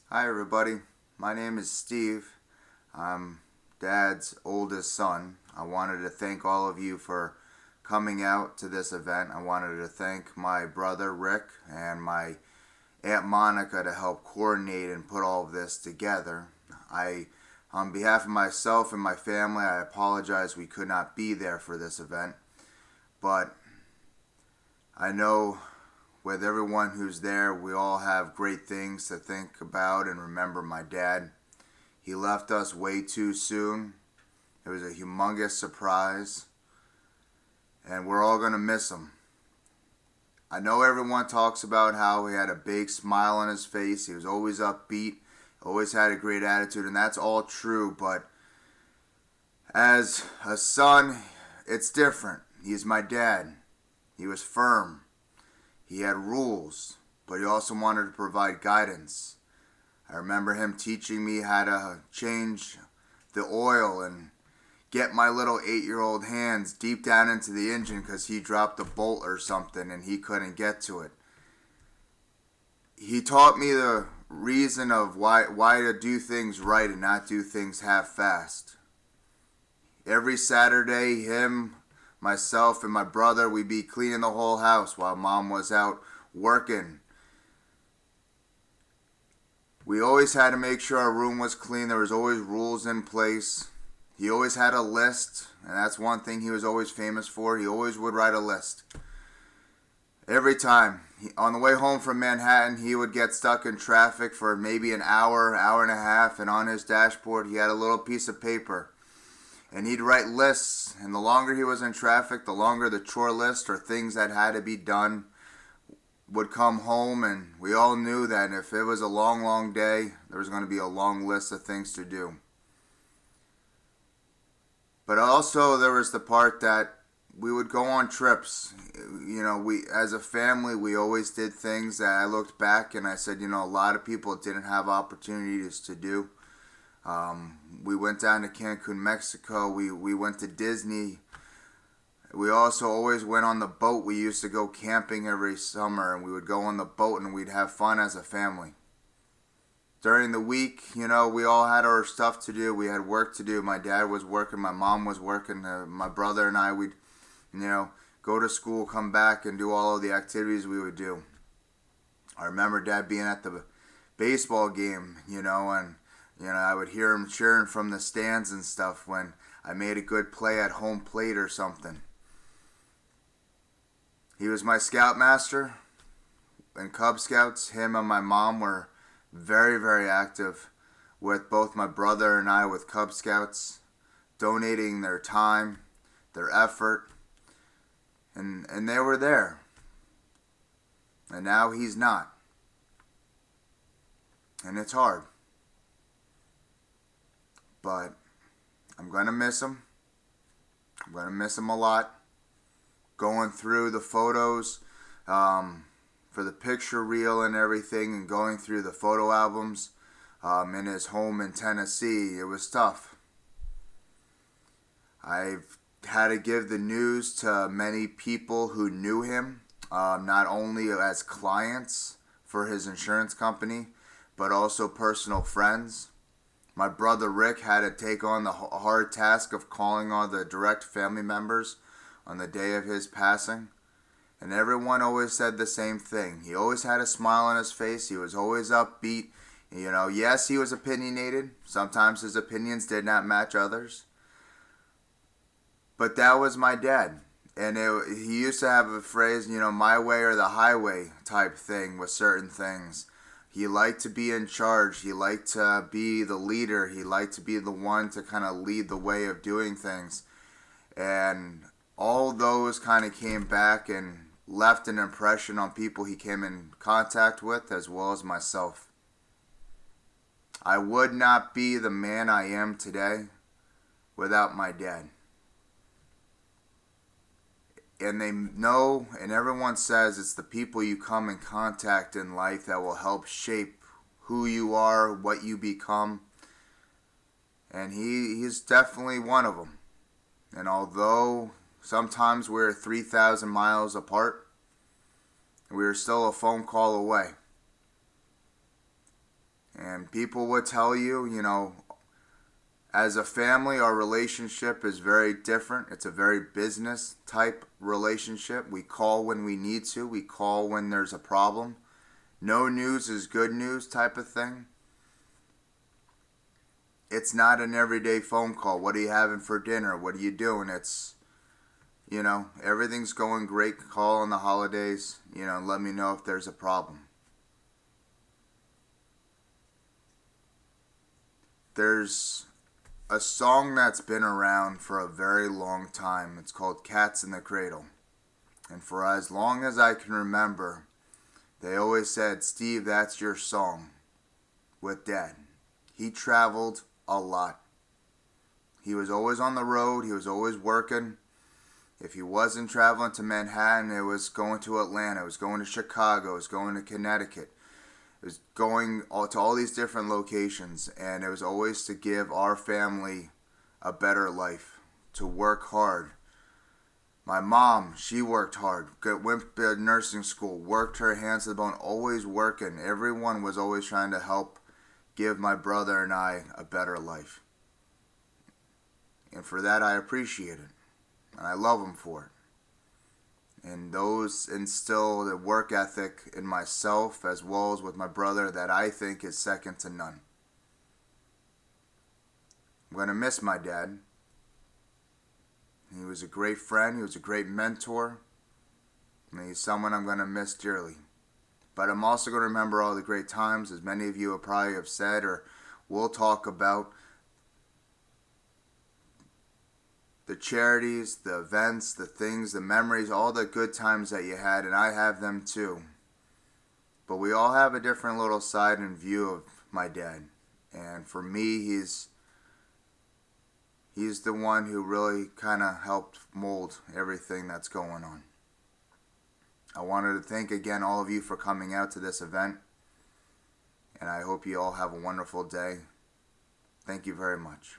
Hi, everybody. My name is Steve. I'm Dad's oldest son. I wanted to thank all of you for coming out to this event. I wanted to thank my brother Rick and my Aunt Monica to help coordinate and put all of this together. On behalf of myself and my family, I apologize we could not be there for this event, but I know with everyone who's there, we all have great things to think about and remember my dad. He left us way too soon. It was a humongous surprise, and we're all going to miss him. I know everyone talks about how he had a big smile on his face. He was always upbeat, always had a great attitude, and that's all true, but as a son, it's different. He's my dad. He was firm. He had rules, but he also wanted to provide guidance. I remember him teaching me how to change the oil and get my little 8-year-old hands deep down into the engine because he dropped a bolt or something and he couldn't get to it. He taught me the reason of why to do things right and not do things half-assed. Every Saturday, him, myself, and my brother, we'd be cleaning the whole house while Mom was out working. We always had to make sure our room was clean. There was always rules in place. He always had a list, and that's one thing he was always famous for. He always would write a list. Every time. On the way home from Manhattan, he would get stuck in traffic for maybe an hour, hour and a half, and on his dashboard he had a little piece of paper. And he'd write lists, and the longer he was in traffic, the longer the chore list or things that had to be done would come home, and we all knew that if it was a long, long day, there was going to be a long list of things to do. But also there was the part that we would go on trips. We as a family, we always did things that I looked back and I said, a lot of people didn't have opportunities to do. We went down to Cancun, Mexico. We went to Disney. We also always went on the boat. We used to go camping every summer, and we would go on the boat and we'd have fun as a family. During the week, we all had our stuff to do. We had work to do. My dad was working. My mom was working. My brother and I, we'd, go to school, come back, and do all of the activities we would do. I remember Dad being at the baseball game, and I would hear him cheering from the stands and stuff when I made a good play at home plate or something. He was my scoutmaster in Cub Scouts. Him and my mom were very, very active with both my brother and I with Cub Scouts, donating their time, their effort, and they were there. And now he's not. And it's hard. But I'm going to miss him. I'm going to miss him a lot. Going through the photos for the picture reel and everything and going through the photo albums in his home in Tennessee, it was tough. I've had to give the news to many people who knew him, not only as clients for his insurance company, but also personal friends. My brother Rick had to take on the hard task of calling all the direct family members on the day of his passing. And everyone always said the same thing. He always had a smile on his face. He was always upbeat. Yes, he was opinionated. Sometimes his opinions did not match others. But that was my dad. And he used to have a phrase, my way or the highway type thing with certain things. He liked to be in charge. He liked to be the leader. He liked to be the one to kind of lead the way of doing things. And all those kind of came back and left an impression on people he came in contact with, as well as myself. I would not be the man I am today without my dad. And they know, and everyone says, it's the people you come in contact in life that will help shape who you are, what you become. And he's definitely one of them. And although sometimes we're 3,000 miles apart, we are still a phone call away. And And people would tell you, as a family, our relationship is very different. It's a very business type relationship. We call when we need to. We call when there's a problem. No news is good news type of thing. It's not an everyday phone call. What are you having for dinner? What are you doing? It's, everything's going great. Call on the holidays. Let me know if there's a problem. There's a song that's been around for a very long time. It's called Cats in the Cradle. And for as long as I can remember, they always said, "Steve, that's your song," with Dad. He traveled a lot. He was always on the road. He was always working. If he wasn't traveling to Manhattan, it was going to Atlanta. It was going to Chicago. It was going to Connecticut. It was going to all these different locations. And it was always to give our family a better life, to work hard. My mom, she worked hard, went to nursing school, worked her hands to the bone, always working. Everyone was always trying to help give my brother and I a better life. And for that, I appreciate it. And I love him for it. And those instill the work ethic in myself as well as with my brother that I think is second to none. I'm going to miss my dad. He was a great friend. He was a great mentor. And he's someone I'm going to miss dearly. But I'm also going to remember all the great times, as many of you have probably have said or will talk about. The charities, the events, the things, the memories, all the good times that you had, and I have them too. But we all have a different little side and view of my dad. And for me, he's the one who really kind of helped mold everything that's going on. I wanted to thank again all of you for coming out to this event. And I hope you all have a wonderful day. Thank you very much.